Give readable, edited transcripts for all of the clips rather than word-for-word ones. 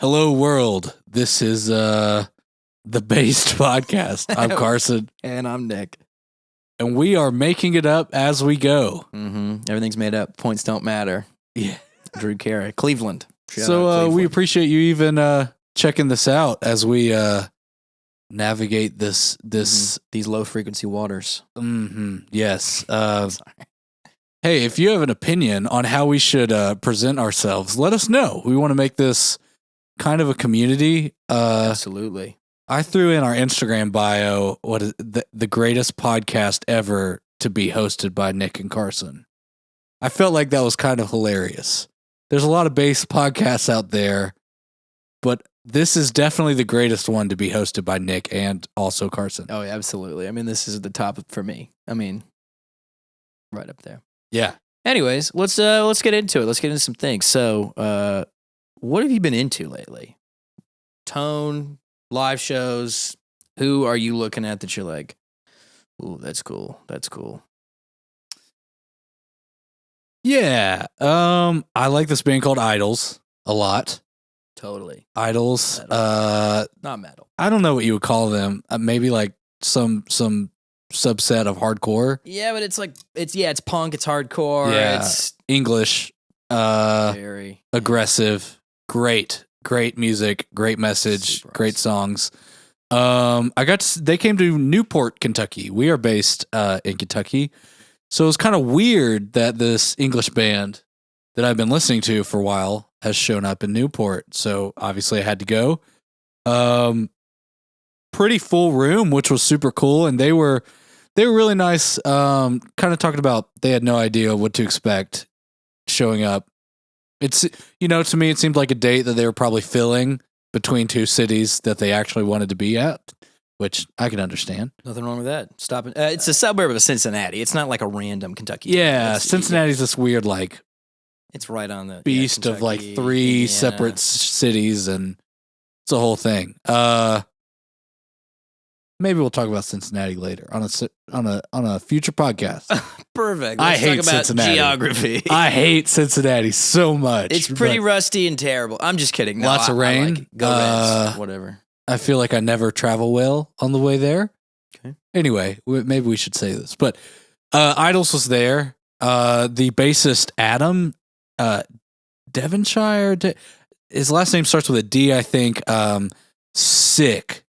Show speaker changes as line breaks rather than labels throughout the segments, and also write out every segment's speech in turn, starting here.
Hello, world. This is the Based Podcast. I'm Carson.
And I'm Nick.
And we are making it up as we go.
Mm-hmm. Everything's made up. Points don't matter.
Yeah.
Drew Carey. Cleveland.
We appreciate you even checking this out as we navigate this
these low frequency waters.
Yes. Hey, if you have an opinion on how we should present ourselves, let us know. We want to make this kind of a community.
Absolutely.
I threw in our Instagram bio what is the greatest podcast ever to be hosted by Nick and Carson. I felt like that was kind of hilarious. There's a lot of bass podcasts out there, but this is definitely the greatest one to be hosted by Nick and also Carson.
Oh, yeah, absolutely. I mean, this is the top for me. I mean, right up there.
Yeah.
Anyways, let's get into it. Let's get into some things. So, what have you been into lately? Tone, live shows. Who are you looking at that you're like, ooh, that's cool. That's cool.
Yeah. I like this band called Idols a lot.
Totally.
Idols.
Metal. Not metal.
I don't know what you would call them. Maybe like some subset of hardcore.
Yeah, but it's punk, it's hardcore, it's
English,
very
aggressive, great music, great message, great songs. They came to Newport, Kentucky. We are based in Kentucky. So it was kind of weird that this English band that I've been listening to for a while has shown up in Newport. So obviously I had to go. Pretty full room, which was super cool, and they were really nice. Kind of talking about they had no idea what to expect showing up. It's to me it seemed like a date that they were probably filling between two cities that they actually wanted to be at, which I can understand.
Nothing wrong with that. Stop it. It's a suburb of Cincinnati. It's not like a random Kentucky.
Yeah, Cincinnati's this weird like
it's right on the
beast of like three separate cities, and it's a whole thing. Maybe we'll talk about Cincinnati later on a future podcast.
Perfect.
I hate
talk about
Cincinnati.
Geography.
I hate Cincinnati so much.
It's pretty rusty and terrible. I'm just kidding. No,
lots of rain.
I like it. Go Reds. Whatever.
I feel like I never travel well on the way there.
Okay. Anyway,
maybe we should say this, but Idols was there. The bassist Adam Devonshire. His last name starts with a D, I think.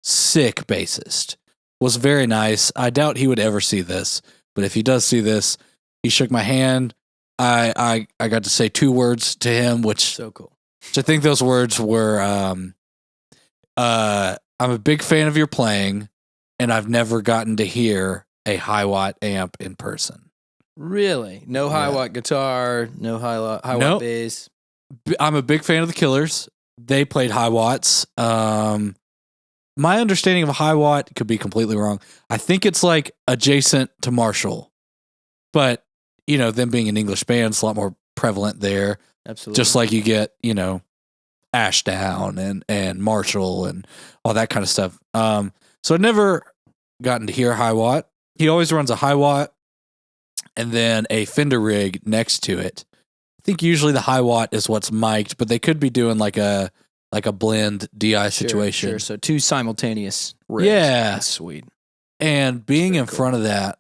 Sick bassist. Was very nice. I doubt he would ever see this, but if he does see this, he shook my hand. I got to say 2 words to him, which
so cool.
Which I think those words were I'm a big fan of your playing, and I've never gotten to hear a high watt amp in person.
Really? No high watt guitar, no high watt bass.
I'm a big fan of the Killers. They played high watts. My understanding of a high watt could be completely wrong. I think it's like adjacent to Marshall, but them being an English band, it's a lot more prevalent there.
Absolutely.
Just like you get, Ashdown and Marshall and all that kind of stuff. So I've never gotten to hear high watt. He always runs a high watt and then a Fender rig next to it. I think usually the high watt is what's mic'd, but they could be doing like a blend DI situation.
Sure. So 2 simultaneous rigs.
Yeah.
That's sweet.
And being in front of that,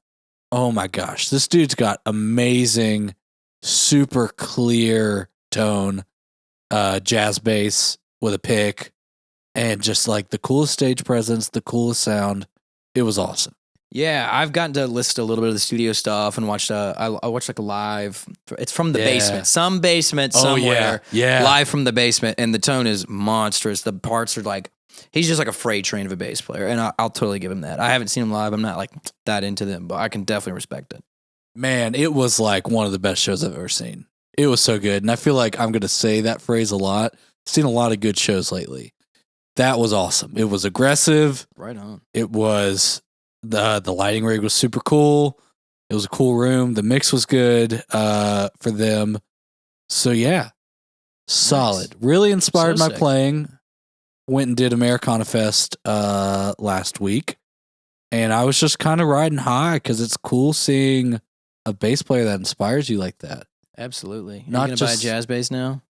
oh my gosh, this dude's got amazing, super clear tone, jazz bass with a pick, and just like the coolest stage presence, the coolest sound. It was awesome.
Yeah, I've gotten to listen to a little bit of the studio stuff and watched. I watched like a live. It's from the basement, some basement somewhere.
Yeah,
live from the basement, and the tone is monstrous. The parts are like he's just like a freight train of a bass player, and I'll totally give him that. I haven't seen him live. I'm not like that into them, but I can definitely respect it.
Man, it was like one of the best shows I've ever seen. It was so good, and I feel like I'm going to say that phrase a lot. I've seen a lot of good shows lately. That was awesome. It was aggressive.
Right on.
It was. The lighting rig was super cool. It was a cool room. The mix was good for them. So yeah, solid. Nice. Really inspired my playing. Went and did Americana Fest last week, and I was just kind of riding high because it's cool seeing a bass player that inspires you like that.
Absolutely.
Not
you gonna buy a jazz bass now?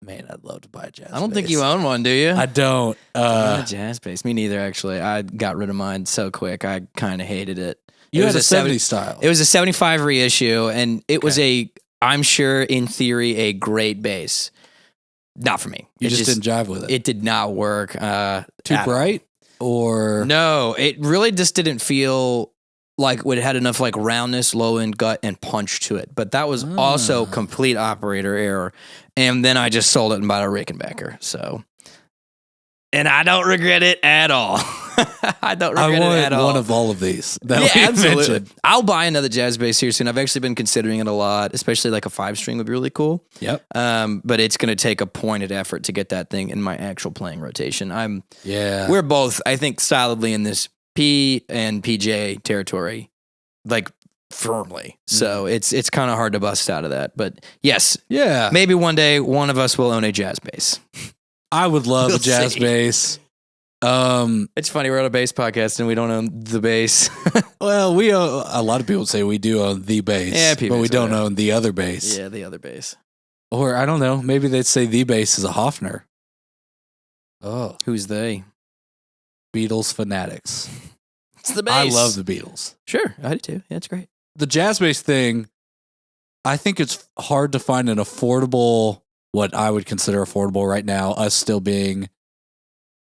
Man, I'd love to buy a jazz bass.
I don't think you own one, do you?
I don't.
A jazz bass. Me neither, actually. I got rid of mine so quick. I kind of hated it.
You
It
had
was
a 70s style.
It was a 75 reissue, and it was I'm sure, in theory, a great bass. Not for me.
You just didn't jive with it.
It did not work.
Too bright? Or
No, it really just didn't feel like it had enough like roundness, low end gut, and punch to it. But that was also complete operator error. And then I just sold it and bought a Rickenbacker. So, and I don't regret it at all. I don't regret it at all.
I want one of all of these. That
absolutely.
Mentioned.
I'll buy another jazz bass here soon. I've actually been considering it a lot, especially like a 5-string would be really cool.
Yep.
But it's going to take a pointed effort to get that thing in my actual playing rotation. We're both, I think, solidly in this P and PJ territory, like firmly. So it's kind of hard to bust out of that. But yes, maybe one day one of us will own a jazz bass.
I would love a jazz bass.
It's funny, we're on a bass podcast and we don't own the bass.
Well, we own, a lot of people say we do own the bass, but we don't own the other bass.
Yeah, the other bass.
Or I don't know, maybe they'd say the bass is a Hofner. Oh,
who's they?
Beatles fanatics.
It's the bass.
I love the Beatles.
Sure, I do too. Yeah, it's great.
The jazz bass thing, I think it's hard to find an affordable, what I would consider affordable right now, us still being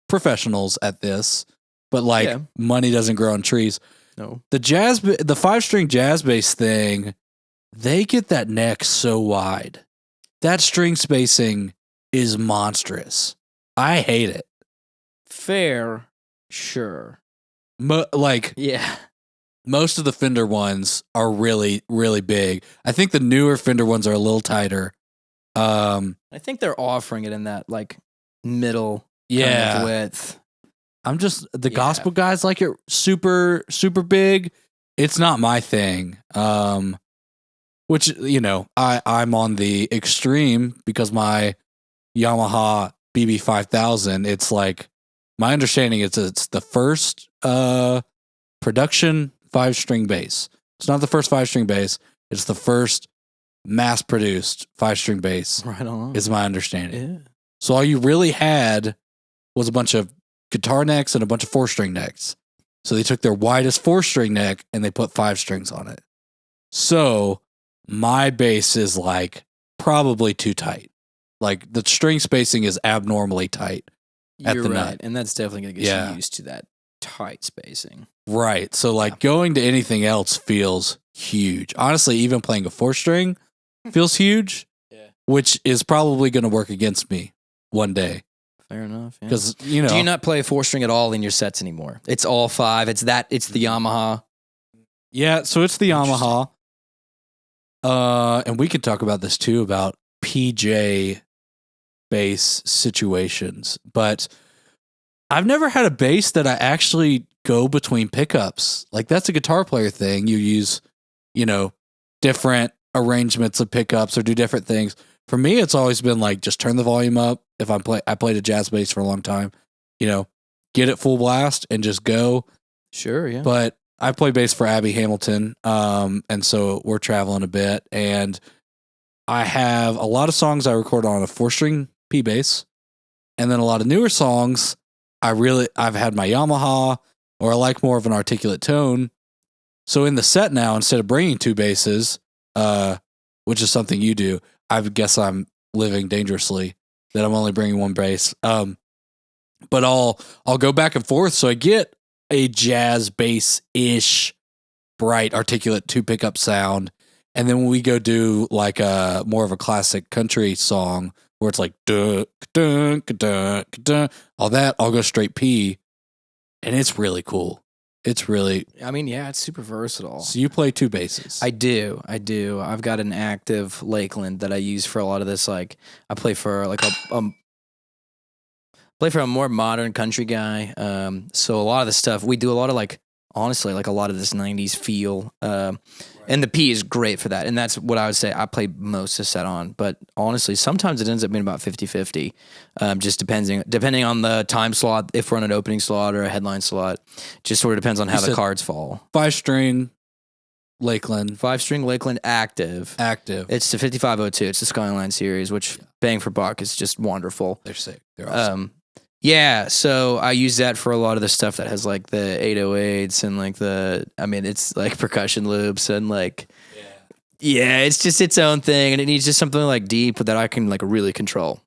professionals at this, but like money doesn't grow on trees.
No.
The 5-string jazz bass thing, they get that neck so wide. That string spacing is monstrous. I hate it.
Fair, sure.
Most of the Fender ones are really, really big. I think the newer Fender ones are a little tighter.
I think they're offering it in that like middle kind of width.
I'm just the gospel guys like it super, super big. It's not my thing. Which, you know, I'm on the extreme because my Yamaha BB5000, it's like, my understanding is it's the first production 5-string bass. It's not the first 5-string bass. It's the first mass-produced 5-string bass.
Right on.
Is my understanding.
Yeah.
So all you really had was a bunch of guitar necks and a bunch of 4-string necks. So they took their widest 4-string neck and they put 5 strings on it. So my bass is like probably too tight. Like the string spacing is abnormally tight.
You're right. Nut. And that's definitely going to get you used to that tight spacing.
Right. So like going to anything else feels huge. Honestly, even playing a 4-string feels huge, which is probably going to work against me one day.
Fair enough.
Because, you know.
Do you not play a 4-string at all in your sets anymore? It's all 5. It's the Yamaha.
Yeah. So it's the Yamaha. And we could talk about this too, about PJ bass situations, but I've never had a bass that I actually go between pickups. Like that's a guitar player thing. You use, you know, different arrangements of pickups or do different things. For me, it's always been like, just turn the volume up. If I played a jazz bass for a long time, you know, get it full blast and just go.
Sure. Yeah.
But I play bass for Abby Hamilton. And so we're traveling a bit, and I have a lot of songs I record on a 4-string P bass. And then a lot of newer songs, I've had my Yamaha, or I like more of an articulate tone. So in the set now, instead of bringing 2 basses, which is something you do, I guess I'm living dangerously that I'm only bringing 1 bass. But I'll go back and forth. So I get a jazz bass-ish, bright, articulate 2 pickup sound. And then when we go do like more of a classic country song where it's like dun, dun, dun, dun, all that, I'll go straight P, and it's really cool. It's really,
I mean, yeah, it's super versatile.
So you play 2 basses?
I do. I've got an active Lakeland that I use for a lot of this. Like I play for like a more modern country guy. So a lot of the stuff we do, a lot of like, honestly, like a lot of this 90s feel. And the P is great for that. And that's what I would say I play most of the set on. But honestly, sometimes it ends up being about 50-50. Just depending on the time slot, if we're on an opening slot or a headline slot. Just sort of depends on how the cards fall.
5-string, Lakeland.
5-string Lakeland active. It's the 5502. It's the Skyline series, which bang for buck is just wonderful.
They're sick. They're awesome.
Yeah, so I use that for a lot of the stuff that has like the 808s and like it's like percussion loops and like, it's just its own thing, and it needs just something like deep that I can like really control.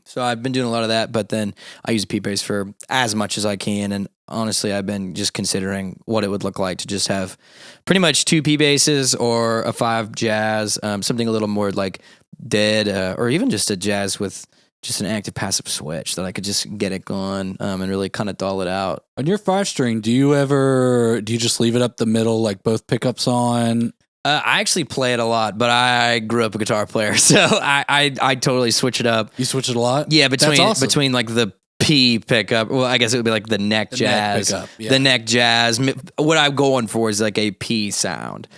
So I've been doing a lot of that, but then I use a P-bass for as much as I can, and honestly, I've been just considering what it would look like to just have pretty much 2 P-basses or a 5 jazz, something a little more like dead, or even just a jazz with just an active passive switch that I could just get it going and really kind of dull it out.
On your 5-string, do you just leave it up the middle, like both pickups on?
I actually play it a lot, but I grew up a guitar player, so I totally switch it up.
You switch it a lot?
Yeah,
That's awesome.
between like the P pickup. Well, I guess it would be like the neck jazz.
Neck pickup,
The neck jazz. What I'm going for is like a P sound.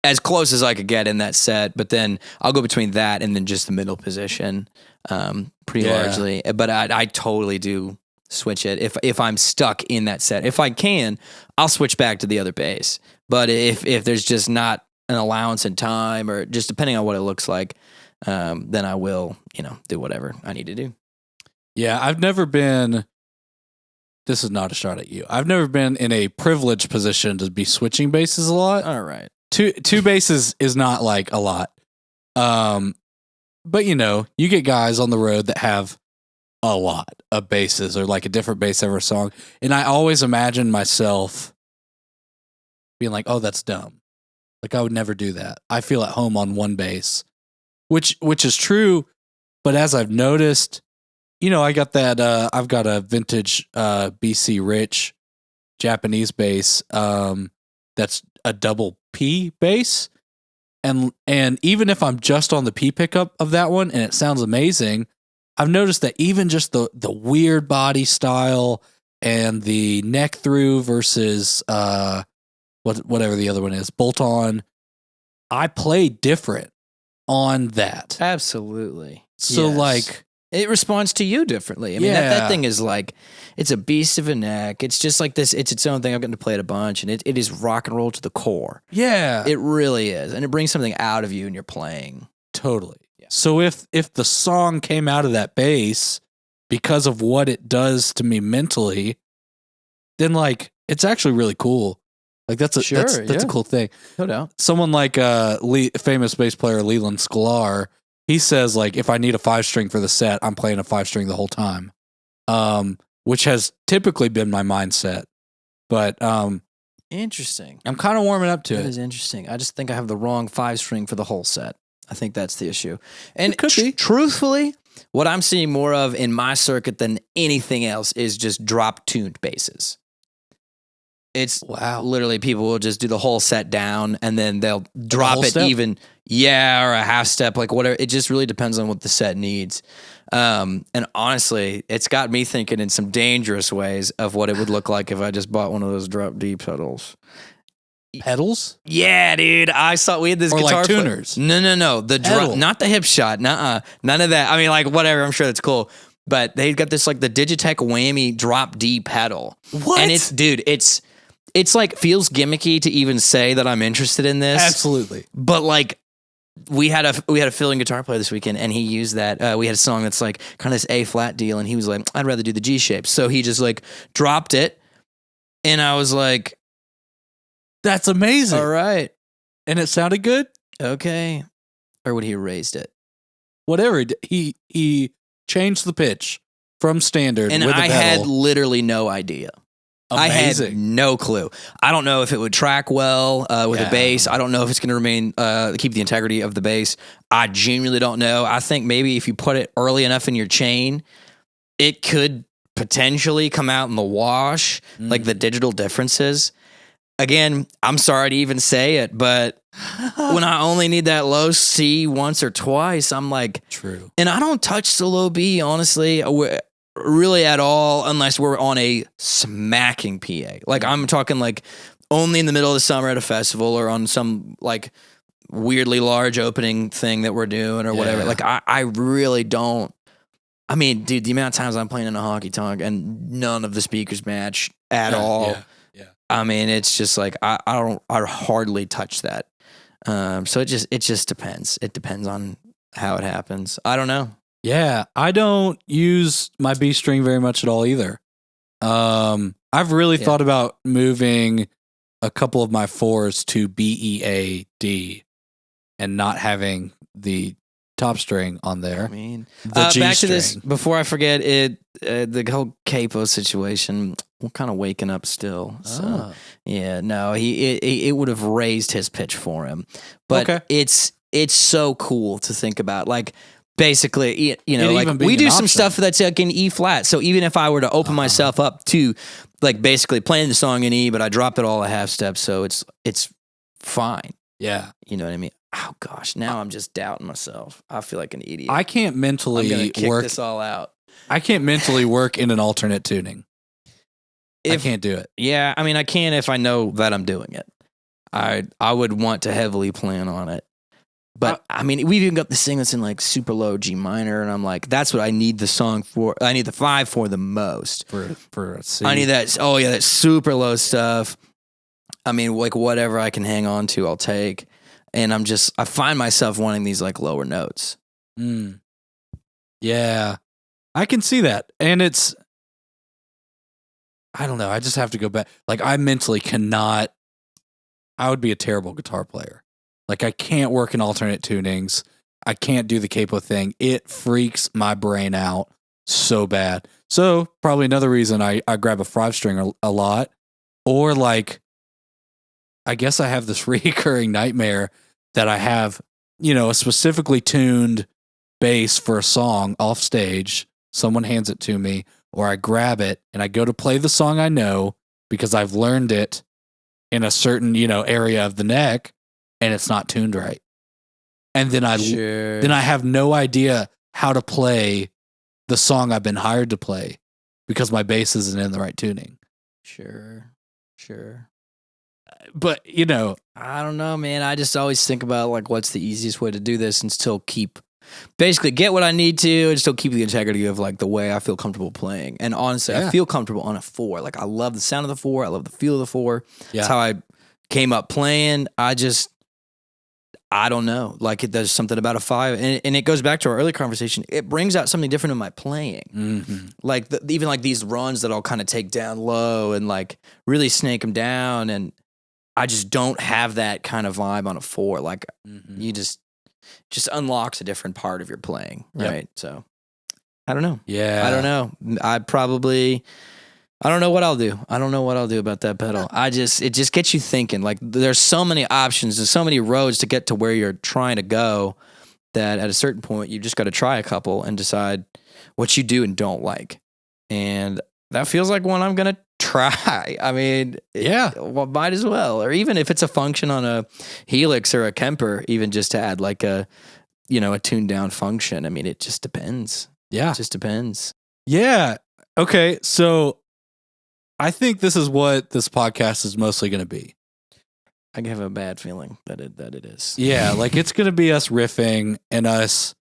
As close as I could get in that set, but then I'll go between that and then just the middle position pretty largely. But I totally do switch it if I'm stuck in that set. If I can, I'll switch back to the other bass. But if there's just not an allowance in time or just depending on what it looks like, then I will, do whatever I need to do.
Yeah, I've never been, this is not a shot at you. I've never been in a privileged position to be switching basses a lot.
All right.
Two basses is not like a lot. But you get guys on the road that have a lot of basses or like a different bass every song. And I always imagine myself being like, oh, that's dumb. Like I would never do that. I feel at home on one bass, which is true. But as I've noticed, I got that, I've got a vintage BC Rich Japanese bass that's a double P bass. And even if I'm just on the P pickup of that one and it sounds amazing, I've noticed that even just the weird body style and the neck through versus whatever the other one is, bolt on, I play different on that.
Absolutely.
So like
it responds to you differently. I mean, that thing is like, it's a beast of a neck. It's just like this. It's its own thing. I've gotten to play it a bunch, and it is rock and roll to the core.
Yeah.
It really is. And it brings something out of you and you're playing.
Totally. Yeah. So if the song came out of that bass because of what it does to me mentally, then like, it's actually really cool. Like that's a cool thing.
No doubt.
Someone like famous bass player Leland Sklar, he says like if I need a 5-string for the set, I'm playing a 5-string the whole time, which has typically been my mindset. But
interesting.
I'm kind of warming up to it.
That is interesting. I just think I have the wrong 5-string for the whole set. I think that's the issue. And
it could be.
Truthfully, what I'm seeing more of in my circuit than anything else is just drop tuned basses. It's literally people will just do the whole set down and then they'll drop it
step?
even, or a half step, like whatever. It just really depends on what the set needs. And honestly, it's got me thinking in some dangerous ways of what it would look like if I just bought one of those drop D pedals.
Pedals?
Yeah, dude. We had this
or
guitar
like tuners.
No. The drop, not the hip shot. None of that. I mean, like whatever. I'm sure that's cool. But they got this like the Digitech Whammy drop D pedal.
What?
And it's like feels gimmicky to even say that I'm interested in this.
Absolutely.
But like we had a fill-in guitar player this weekend and he used that. We had a song that's like kind of this A flat deal and he was like, I'd rather do the G shape. So he just like dropped it and I was like,
that's amazing.
All right.
And it sounded good?
Okay. Or would he raised it?
Whatever. He changed the pitch from standard
and
with a
I
pedal.
had literally no idea.
Amazing.
I had no clue. I don't know if it would track well with a bass. I don't know if it's going to remain keep the integrity of the bass. I genuinely don't know. I think maybe if you put it early enough in your chain, it could potentially come out in the wash, like the digital differences. Again, I'm sorry to even say it, but when I only need that low C once or twice, I'm like,
true.
And I don't touch the low B, honestly. Really at all, unless we're on a smacking PA. Like I'm talking like only in the middle of the summer at a festival or on some like weirdly large opening thing that we're doing or whatever. Like I really don't. I mean, dude, the amount of times I'm playing in a honky tonk and none of the speakers match at all. Yeah. I mean, it's just like I hardly touch that. So it just depends. It depends on how it happens. I don't know.
Yeah, I don't use my B string very much at all either. I've really thought about moving a couple of my fours to B, E, A, D, and not having the top string on there.
I mean,
the G
back
string.
to this before I forget it. The whole capo situation. We're kind of waking up still. So yeah, no, it would have raised his pitch for him. But it's so cool to think about. Like basically, you know, like we do some stuff that's like in E flat. So even if I were to open myself up to like basically playing the song in E, but I dropped it all a half step, so it's fine.
Yeah,
you know what I mean. Oh gosh, now I'm just doubting myself. I feel like an idiot.
I can't mentally
work this all out.
I can't mentally work in an alternate tuning. I can't do it.
Yeah, I mean, I can if I know that I'm doing it. I would want to heavily plan on it. But I mean, we've even got this thing that's in like super low G minor, and I'm like, that's what I need the song for. I need the 5 for the most.
For a C.
I need that. Oh yeah, that super low stuff. I mean, like whatever I can hang on to, I'll take. And I find myself wanting these like lower notes.
Yeah, I can see that. And I don't know. I just have to go back. Like I mentally cannot, I would be a terrible guitar player. Like I can't work in alternate tunings. I can't do the capo thing. It freaks my brain out so bad. So probably another reason I grab a 5 string a lot, or like, I guess I have this recurring nightmare that I have, you know, a specifically tuned bass for a song off stage. Someone hands it to me, or I grab it and I go to play the song I know because I've learned it in a certain, you know, area of the neck, and it's not tuned right. And then I have no idea how to play the song I've been hired to play because my bass isn't in the right tuning.
Sure.
But, you know,
I don't know, man. I just always think about like what's the easiest way to do this and still basically get what I need to and still keep the integrity of like the way I feel comfortable playing. And honestly, I feel comfortable on a 4. Like I love the sound of the 4. I love the feel of the 4. That's how I came up playing. I don't know. Like there's something about a 5, and it goes back to our early conversation. It brings out something different in my playing.
Mm-hmm.
Like even like these runs that I'll kind of take down low and like really snake them down, and I just don't have that kind of vibe on a 4. Like you just unlocks a different part of your playing, right? Yep. So I don't know.
Yeah,
I don't know. I don't know what I'll do. I don't know what I'll do about that pedal. It just gets you thinking. Like there's so many options, there's so many roads to get to where you're trying to go that at a certain point you just got to try a couple and decide what you do and don't like. And that feels like one I'm gonna try. I mean, well, might as well. Or even if it's a function on a Helix or a Kemper, even just to add like a tuned down function. I mean, it just depends.
Yeah,
it just depends.
Yeah. Okay. So I think this is what this podcast is mostly going to be.
I have a bad feeling that it is.
Yeah, like it's going to be us riffing and us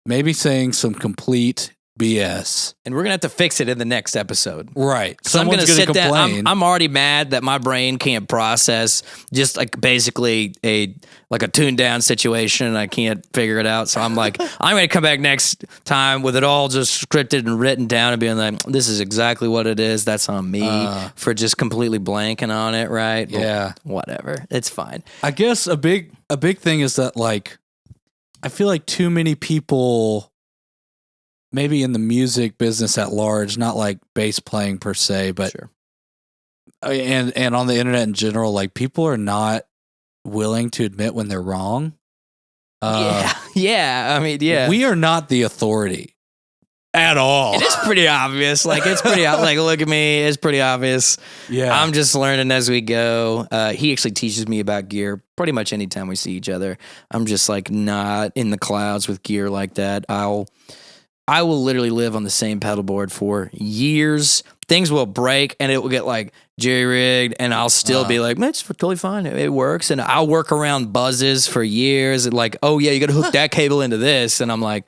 maybe saying some complete BS.
And we're going to have to fix it in the next episode.
Right.
Someone's going to sit there. I'm already mad that my brain can't process just like basically a tuned down situation and I can't figure it out. So I'm like, I'm going to come back next time with it all just scripted and written down and being like, this is exactly what it is. That's on me for just completely blanking on it. Right.
Yeah.
But whatever. It's fine.
I guess a big thing is that like, I feel like too many people, maybe in the music business at large, not like bass playing per se, but
sure.
and on the internet in general, like people are not willing to admit when they're wrong.
Yeah. I mean, yeah.
We are not the authority at all.
It is pretty obvious. Like it's pretty like look at me. It's pretty obvious.
Yeah.
I'm just learning as we go. He actually teaches me about gear pretty much anytime we see each other. I'm just like not in the clouds with gear like that. I will literally live on the same pedal board for years. Things will break and it will get like jerry-rigged and I'll still be like, man, it's totally fine. It works. And I'll work around buzzes for years. And like, oh yeah, you got to hook that cable into this. And I'm like,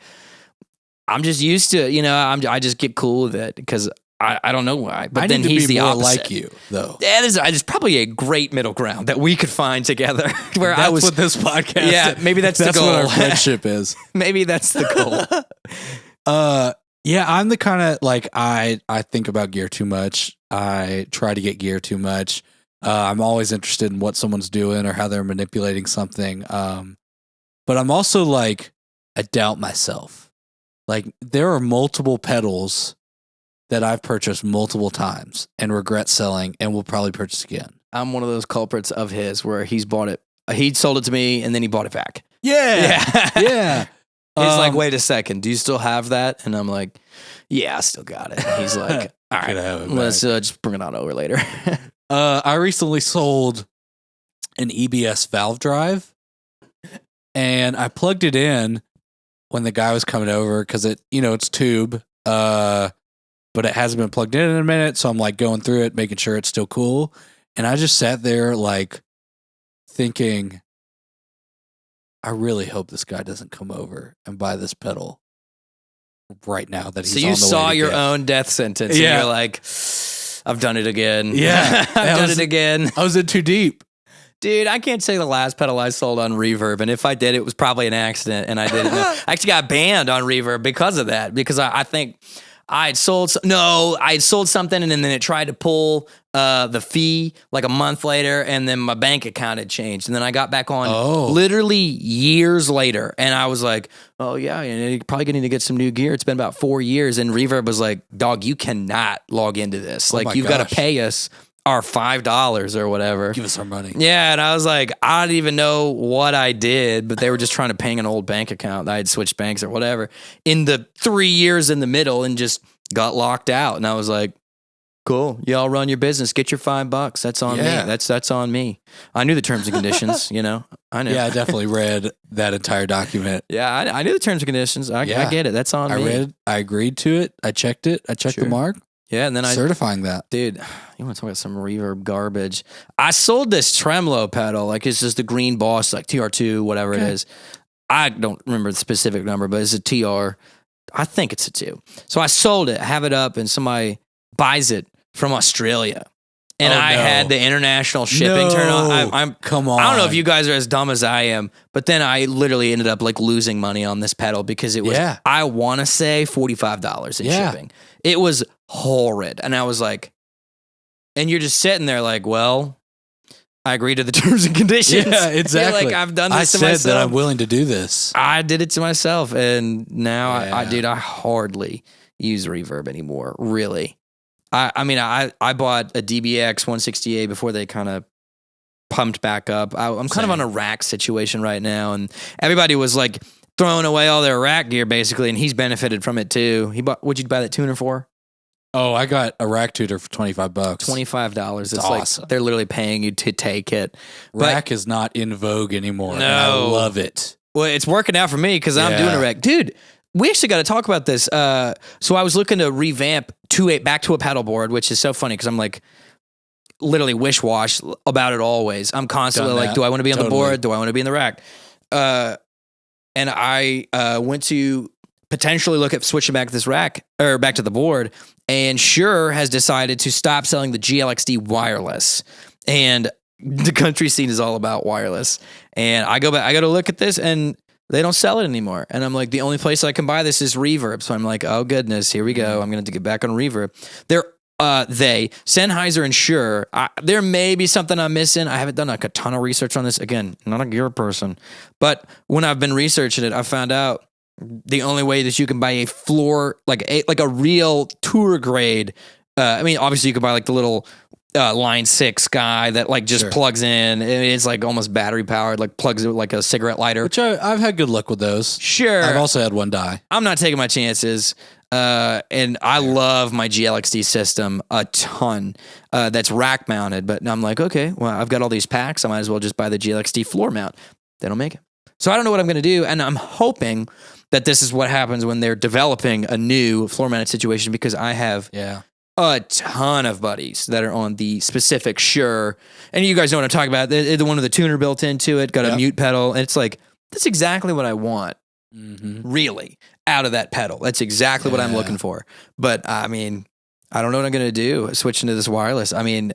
I'm just used to, I just get cool with it because I don't know why, but
I
then
need to
he's
be
the
more
opposite.
like you, though.
That is probably a great middle ground that we could find together. Where
That's
I was,
what this podcast.
yeah, maybe that's the goal.
What our friendship is.
Maybe that's the goal.
Yeah, I'm the kind of like I think about gear too much. I try to get gear too much. I'm always interested in what someone's doing or how they're manipulating something. But I'm also like, I doubt myself. Like there are multiple pedals that I've purchased multiple times and regret selling and will probably purchase again.
I'm one of those culprits of his where he's bought it. He'd sold it to me and then he bought it back.
Yeah. Yeah.
He's like, wait a second, do you still have that? And I'm like, yeah, I still got it. And he's like, all right, let's just bring it on over later.
I recently sold an EBS Valvedrive and I plugged it in when the guy was coming over because it's tube, but it hasn't been plugged in a minute. So I'm like going through it, making sure it's still cool. And I just sat there like thinking, I really hope this guy doesn't come over and buy this pedal right now that he's on the way.
So you saw your
get.
own death sentence. Yeah. And you're like, I've done it again.
Yeah.
I've done it again.
I was in too deep.
Dude, I can't say the last pedal I sold on Reverb, and if I did, it was probably an accident, and I didn't know. I actually got banned on Reverb because of that, because I think I had sold something, and then it tried to pull the fee like a month later, and then my bank account had changed, and then I got back on literally years later, and I was like, oh yeah, you're probably gonna need to get some new gear. It's been about 4 years, and Reverb was like, dog, you cannot log into this. Like, you've got to pay us our $5 or whatever.
Give us our money.
Yeah, and I was like, I don't even know what I did, but they were just trying to ping an old bank account. I had switched banks or whatever in the 3 years in the middle and just got locked out. And I was like, cool, y'all run your business. Get your $5. That's on me. That's on me. I knew the terms and conditions, I knew.
Yeah, I definitely read that entire document.
Yeah, I knew the terms and conditions. I get it. That's on me.
I agreed to it. I checked it. I checked the mark.
Yeah, and then
certifying that.
Dude, you want to talk about some Reverb garbage? I sold this tremolo pedal, like it's just the Green Boss, like TR2, whatever it is. I don't remember the specific number, but it's a TR. I think it's a 2. So I sold it, have it up, and somebody buys it from Australia. And I had the international shipping turn on.
Come on.
I don't know if you guys are as dumb as I am, but then I literally ended up like losing money on this pedal because it was, I want to say $45 in shipping. It was horrid. And I was like, and you're just sitting there like, well, I agree to the terms and conditions.
Yeah, exactly.
Like, I've done this to
myself. I
myself.
said that I'm willing to do this.
I did it to myself. And now I hardly use Reverb anymore. Really. I mean, I bought a DBX 168 before they kind of pumped back up. I'm kind of on a rack situation right now. And everybody was like throwing away all their rack gear basically. And he's benefited from it too. What'd you buy that tuner for?
Oh, I got a rack tuner for $25.
$25. It's
awesome.
Like they're literally paying you to take it.
Rack is not in vogue anymore. No. And I love it.
Well, it's working out for me because I'm doing a rack. Dude, we actually got to talk about this. So I was looking to revamp back to a pedal board, which is so funny because I'm like literally wish-wash about it always. I'm constantly like, do I want to be on the board? Do I want to be in the rack? And I went to potentially look at switching back to this rack or back to the board. And Shure has decided to stop selling the GLXD wireless. And the country scene is all about wireless. And I go to look at this and they don't sell it anymore. And I'm like, the only place I can buy this is Reverb. So I'm like, oh goodness, here we go. I'm going to get back on Reverb. Sennheiser and Shure, there may be something I'm missing. I haven't done like a ton of research on this. Again, not a gear person. But when I've been researching it, I found out the only way that you can buy a floor, like a real tour grade. I mean, obviously you could buy like the little Line 6 guy that like just plugs in. It's like almost battery powered, like plugs it with like a cigarette lighter.
Which I've had good luck with those.
Sure.
I've also had one die.
I'm not taking my chances. And I love my GLXD system a ton. That's rack mounted, but I'm like, okay, well, I've got all these packs. I might as well just buy the GLXD floor mount. They don't make it. So I don't know what I'm going to do. And I'm hoping that this is what happens when they're developing a new floor mounted situation, because I have a ton of buddies that are on the specific Shure. And you guys know what I'm talking about. The one with the tuner built into it, got a mute pedal. And it's like, that's exactly what I want, really, out of that pedal. That's exactly what I'm looking for. But I mean, I don't know what I'm going to do switching to this wireless. I mean,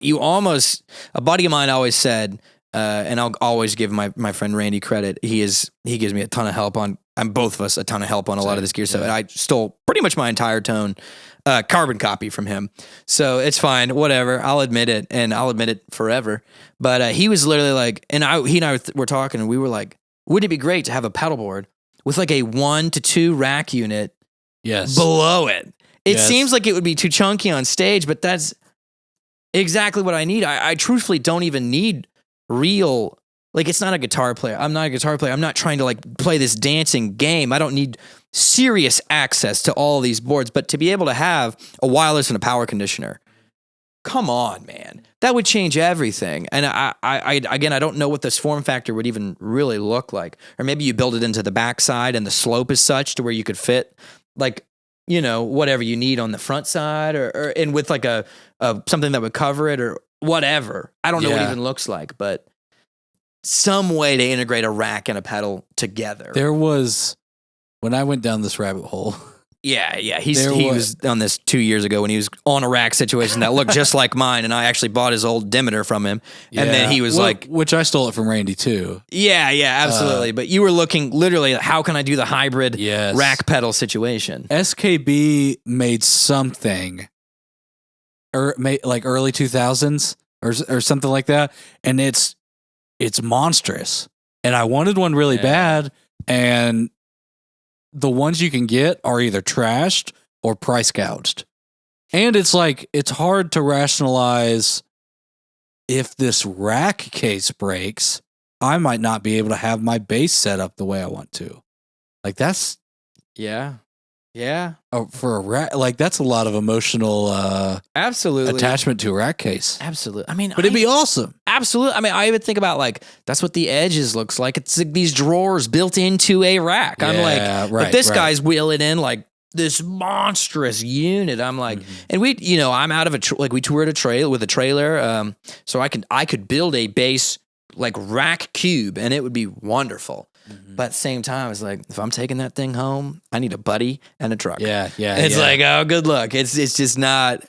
a buddy of mine always said, and I'll always give my friend Randy credit. He gives me a ton of help on both of us a ton of help on a lot of this gear stuff. And I stole pretty much my entire tone carbon copy from him. So it's fine, whatever. I'll admit it, and I'll admit it forever. But he was literally like, and he and I were talking, and we were like, wouldn't it be great to have a pedal board with like a 1 to 2 rack unit below it? It seems like it would be too chunky on stage, but that's exactly what I need. I truthfully don't even need real, like, it's not a guitar player. I'm not a guitar player. I'm not trying to like play this dancing game. I don't need serious access to all these boards, but to be able to have a wireless and a power conditioner, come on, man. That would change everything. And again, I don't know what this form factor would even really look like. Or maybe you build it into the backside and the slope is such to where you could fit like, you know, whatever you need on the front side or and with like a something that would cover it or whatever. I don't know what it even looks like, but some way to integrate a rack and a pedal together.
There was, when I went down this rabbit hole.
Yeah. He was on this 2 years ago when he was on a rack situation that looked just like mine, and I actually bought his old Demeter from him. And then he was like,
which I stole it from Randy too.
Yeah, absolutely. But you were looking literally, how can I do the hybrid rack pedal situation?
SKB made something, like early 2000s or something like that, and it's monstrous. And I wanted one really bad, and the ones you can get are either trashed or price gouged. And it's like, it's hard to rationalize, if this rack case breaks, I might not be able to have my bass set up the way I want to. Like that's...
Yeah.
Oh, for a rack, like that's a lot of emotional
absolutely
attachment to a rack case.
Absolutely. I mean,
but it'd be awesome.
Absolutely. I mean, I even think about like, that's what the edges looks like. It's like these drawers built into a rack. I'm like, but this guy's wheeling in like this monstrous unit. I'm like, and we, you know, I'm out of we toured a trail with a trailer. So I could build a bass like rack cube and it would be wonderful. But at the same time, it's like, if I'm taking that thing home, I need a buddy and a truck.
Yeah.
It's like, oh, good luck. It's just not,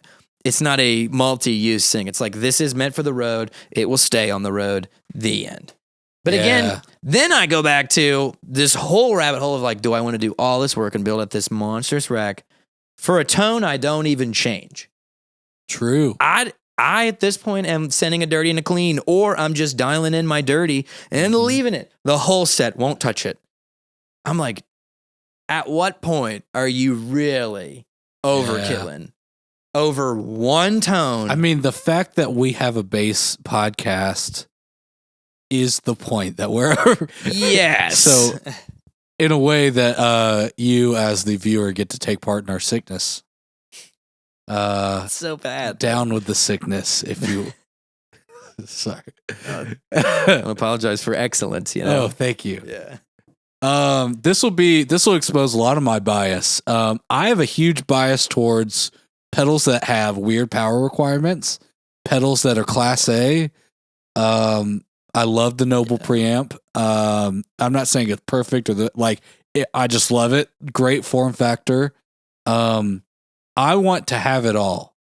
it's not a multi-use thing. It's like, this is meant for the road. It will stay on the road. The end. But again, then I go back to this whole rabbit hole of like, do I want to do all this work and build up this monstrous rack for a tone I don't even change?
True.
I at this point am sending a dirty and a clean, or I'm just dialing in my dirty and leaving it. The whole set, won't touch it. I'm like, at what point are you really overkilling over one tone?
I mean, the fact that we have a bass podcast is the point that we're...
Yes.
So in a way that you as the viewer get to take part in our sickness.
So bad.
Down with the sickness, if you... Sorry.
I apologize for excellence, you know.
Oh, thank you.
Yeah.
This will expose a lot of my bias. I have a huge bias towards pedals that have weird power requirements, pedals that are Class A. I love the Noble Preamp. I'm not saying it's perfect or I just love it. Great form factor. I want to have it all.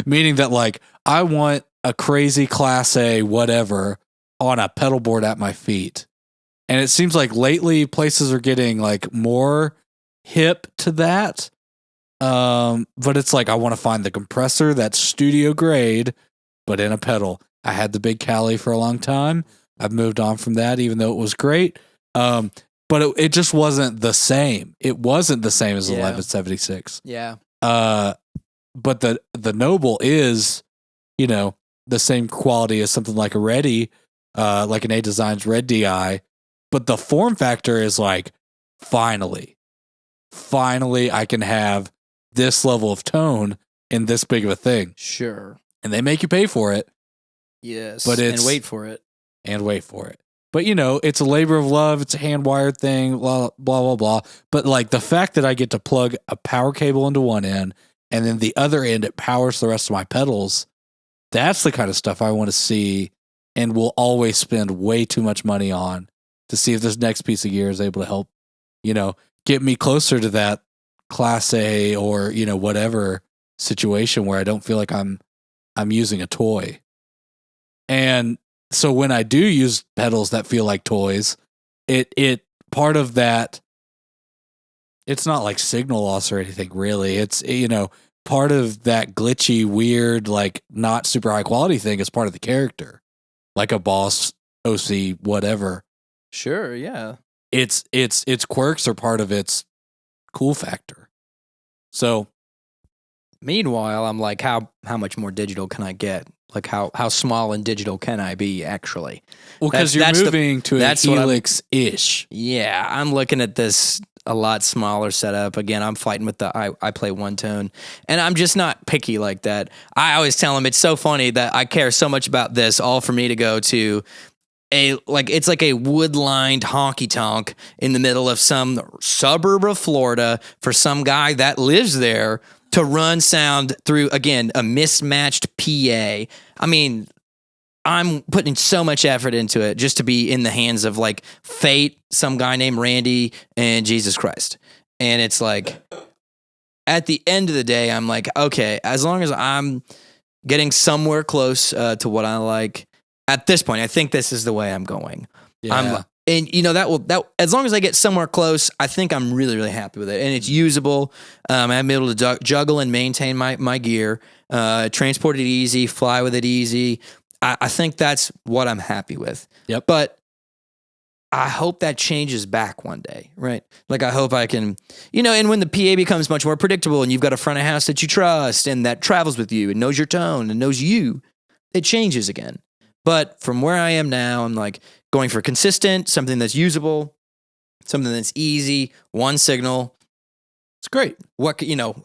Meaning that like I want a crazy Class A whatever on a pedal board at my feet. And it seems like lately places are getting like more hip to that. But it's like I want to find the compressor that's studio grade, but in a pedal. I had the big Cali for a long time. I've moved on from that, even though it was great. But it just wasn't the same. It wasn't the same as the 1176.
Yeah.
But the Noble is, you know, the same quality as something like a Reddy, like an A Designs Red DI. But the form factor is like, finally I can have this level of tone in this big of a thing.
Sure.
And they make you pay for it.
Yes.
But
and wait for it.
But, you know, it's a labor of love. It's a hand-wired thing, blah, blah, blah, blah. But, like, the fact that I get to plug a power cable into one end, and then the other end, it powers the rest of my pedals, that's the kind of stuff I want to see and will always spend way too much money on to see if this next piece of gear is able to help, you know, get me closer to that Class A or, you know, whatever situation where I don't feel like I'm using a toy. And so when I do use pedals that feel like toys, it part of that, it's not like signal loss or anything really. It's, part of that glitchy, weird, like not super high quality thing is part of the character, like a Boss, OC, whatever.
Sure, yeah.
Its quirks are part of its cool factor. So,
meanwhile, I'm like, how much more digital can I get? Like how small and digital can I be actually?
Well, because you're moving to a Helix-ish.
Yeah, I'm looking at this a lot smaller setup. Again, I'm fighting with I play one tone, and I'm just not picky like that. I always tell them it's so funny that I care so much about this, all for me to go to it's like a wood-lined honky-tonk in the middle of some suburb of Florida for some guy that lives there to run sound through, again, a mismatched PA. I mean, I'm putting so much effort into it just to be in the hands of like fate, some guy named Randy, and Jesus Christ. And it's like, at the end of the day, I'm like, okay, as long as I'm getting somewhere close to what I like, at this point, I think this is the way I'm going.
Yeah.
And that as long as I get somewhere close, I think I'm really, really happy with it. And it's usable. I'm able to juggle and maintain my gear, transport it easy, fly with it easy. I think that's what I'm happy with.
Yep.
But I hope that changes back one day, right? Like I hope I can, and when the PA becomes much more predictable and you've got a front of house that you trust and that travels with you and knows your tone and knows you, it changes again. But from where I am now, I'm like going for consistent, something that's usable, something that's easy, one signal. It's great.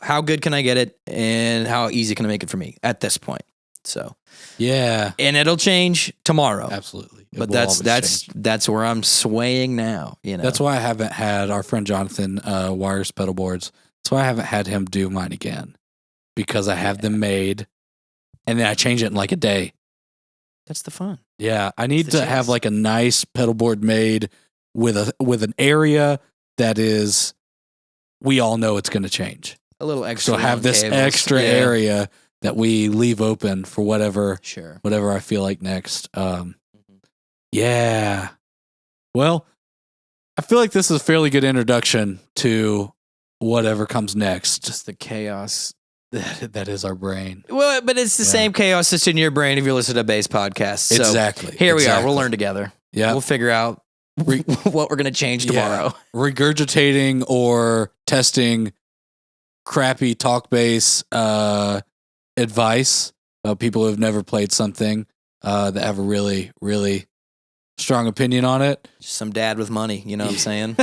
How good can I get it and how easy can I make it for me at this point? So,
yeah.
And it'll change tomorrow.
Absolutely.
But that's where I'm swaying now,
That's why I haven't had our friend Jonathan wires pedal boards. That's why I haven't had him do mine again, because I have them made and then I change it in like a day.
That's the fun.
Yeah, I need to have like a nice pedal board made with an area that is, we all know it's going to change.
A little extra.
So have this extra area that we leave open for whatever I feel like next. Yeah. Well, I feel like this is a fairly good introduction to whatever comes next.
Just the chaos.
That is our brain.
Well, but it's the same chaos that's in your brain if you listen to bass podcasts. So
exactly.
Here we are. We'll learn together.
Yeah.
We'll figure out what we're going to change tomorrow.
Yeah. Regurgitating or testing crappy talk bass advice about people who have never played something that have a really, really strong opinion on it.
Just some dad with money, you know what I'm saying?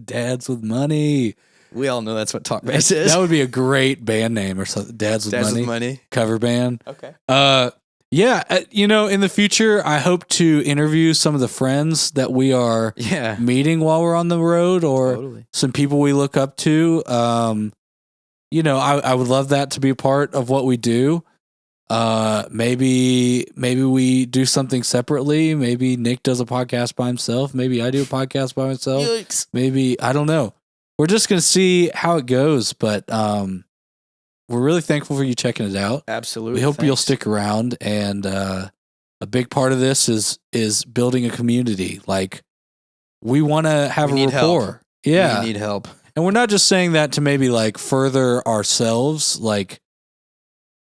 Dads with money.
We all know that's what talk bass is.
That would be a great band name or something. Dads with money. Cover band.
Okay.
In the future, I hope to interview some of the friends that we are meeting while we're on the road, or some people we look up to. I would love that to be a part of what we do. Maybe we do something separately. Maybe Nick does a podcast by himself. Maybe I do a podcast by myself.
Yikes.
Maybe, I don't know. We're just going to see how it goes, but we're really thankful for you checking it out.
Absolutely.
We hope you'll stick around, and a big part of this is building a community. Like, we want to have a rapport.
Help.
Yeah.
We need help.
And we're not just saying that to maybe like further ourselves. Like,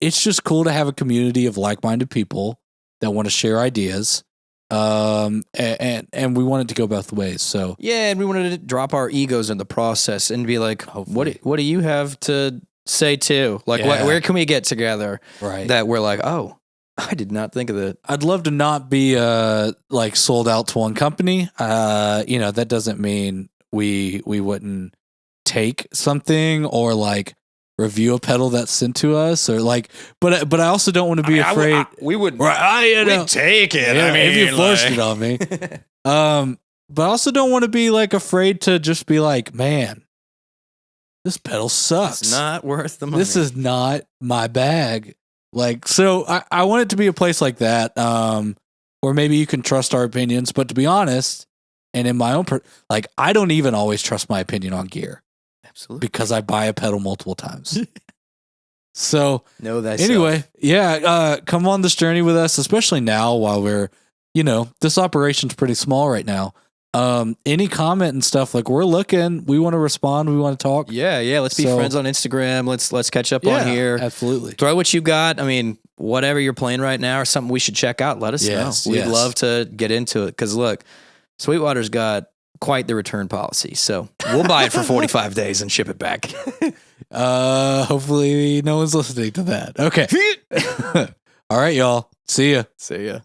it's just cool to have a community of like-minded people that want to share ideas. And we wanted to go both ways. So
and we wanted to drop our egos in the process and be like, what do you have to say too? Like, where can we get together?
Right.
That we're like, oh, I did not think of that.
I'd love to not be like sold out to one company. That doesn't mean we wouldn't take something or like review a pedal that's sent to us, or like, but I also don't want to be afraid.
We would,
we'd
take it.
Yeah, if you forced it on me. But I also don't want to be like afraid to just be like, man, this pedal sucks.
It's not worth the money.
This is not my bag. Like, so I want it to be a place like that, where maybe you can trust our opinions. But to be honest, and in my own, I don't even always trust my opinion on gear.
Absolutely.
Because I buy a pedal multiple times. So
know that.
anyway, come on this journey with us, especially now while we're, this operation's pretty small right now. Any comment and stuff, like we're looking, we want to respond, we want to talk.
Yeah. Let's be friends on Instagram. Let's catch up on here.
Absolutely.
Throw what you got. I mean, whatever you're playing right now or something we should check out, let us know. We'd love to get into it. Cause look, Sweetwater's got quite the return policy. So we'll buy it for 45 days and ship it back.
Hopefully no one's listening to that. Okay. All right, y'all. See ya.
See ya.